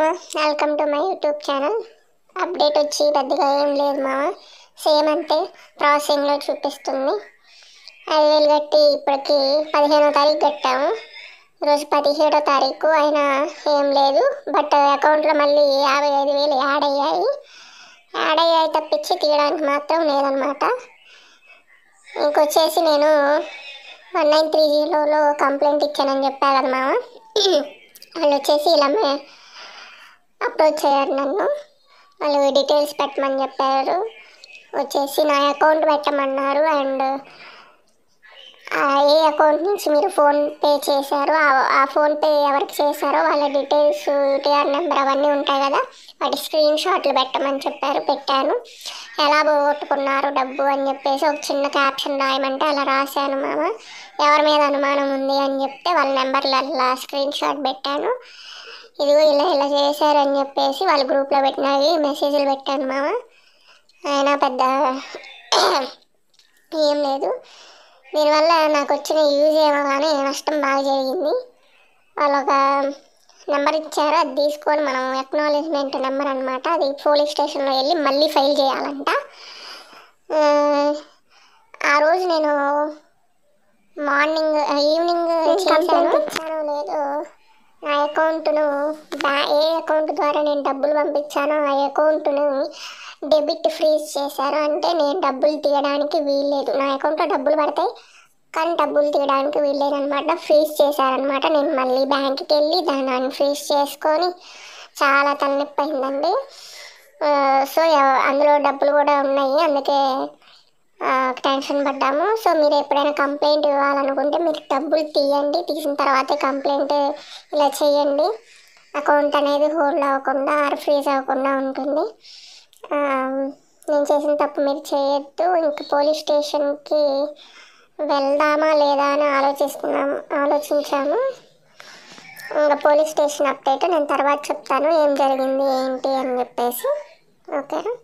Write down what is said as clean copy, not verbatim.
Welcome to my YouTube channel. Update వచ్చి పెద్దగా ఏం లేదు మామ, సేమ్ అంతే ప్రాసెసింగ్లో చూపిస్తుంది. 5,000 కట్టి ఇప్పటికి 15వ తారీఖు కట్టాము. ఈరోజు 17వ తారీఖు అయినా ఏం లేదు. బట్ అకౌంట్లో మళ్ళీ 55,000 యాడ్ అయ్యాయి తప్పించి తీయడానికి మాత్రం లేదనమాట. ఇంకొచ్చేసి నేను 1930లో కంప్లైంట్ ఇచ్చానని చెప్పాను కదా మామ, వాళ్ళు వచ్చేసి ఇలా అప్రోచ్ అయ్యారు నన్ను. వాళ్ళు డీటెయిల్స్ పెట్టమని చెప్పారు, వచ్చేసి నా అకౌంట్ పెట్టమన్నారు. అండ్ ఏ అకౌంట్ నుంచి మీరు ఫోన్పే చేశారో ఆ ఫోన్పే ఎవరికి చేశారో వాళ్ళ డీటెయిల్స్, యూటీఆర్ నెంబర్ అవన్నీ ఉంటాయి కదా, వాటి స్క్రీన్ షాట్లు పెట్టమని చెప్పారు. పెట్టాను. ఎలా పోగొట్టుకున్నారు డబ్బు అని చెప్పేసి ఒక చిన్న క్యాప్షన్ రాయమంటే అలా రాశాను మామ. ఎవరి మీద అనుమానం ఉంది అని చెప్తే వాళ్ళ నెంబర్లలో స్క్రీన్ షాట్ పెట్టాను. ఇదిగో ఇలా చేశారని చెప్పేసి వాళ్ళ గ్రూప్లో పెట్టినవి మెసేజ్లు పెట్టాను మామ. అయినా పెద్ద ఏం లేదు. దీనివల్ల నాకు వచ్చిన యూజ్ ఏమో కానీ నష్టం బాగా జరిగింది. వాళ్ళు ఒక నెంబర్ ఇచ్చారు, అది తీసుకొని మనం అక్నాలెడ్జ్మెంట్ నెంబర్ అనమాట, అది పోలీస్ స్టేషన్లో వెళ్ళి మళ్ళీ ఫైల్ చేయాలంట. ఆ రోజు నేను ఈవినింగ్ ఇచ్చానో లేదో నా అకౌంట్ను ఏ అకౌంట్ ద్వారా నేను డబ్బులు పంపించానో ఆ అకౌంట్ను డెబిట్ ఫ్రీజ్ చేశారు. అంటే నేను డబ్బులు తీయడానికి వీల్లేదు. నా అకౌంట్లో డబ్బులు పడతాయి కానీ డబ్బులు తీయడానికి వీల్లేదు అనమాట. ఫ్రీజ్ చేశారనమాట. నేను మళ్ళీ బ్యాంక్కి వెళ్ళి దాన్ని అన్ఫ్రీజ్ చేసుకొని చాలా తలనొప్పి అయిందండి. సో అందులో డబ్బులు కూడా ఉన్నాయి, అందుకే టెన్షన్ పడ్డాము. సో మీరు ఎప్పుడైనా కంప్లైంట్ ఇవ్వాలనుకుంటే మీరు డబ్బులు తీయండి, తీసిన తర్వాతే కంప్లైంట్ ఇలా చేయండి. అకౌంట్ అనేది హోల్డ్ అవ్వకుండా ఫ్రీజ్ అవ్వకుండా ఉంటుంది. నేను చేసిన తప్పు మీరు చేయొద్దు. ఇంక పోలీస్ స్టేషన్కి వెళ్దామా లేదా అని ఆలోచించాము. ఇంకా పోలీస్ స్టేషన్ అప్డేట్ నేను తర్వాత చెప్తాను, ఏం జరిగింది ఏంటి అని చెప్పేసి. ఓకేనా?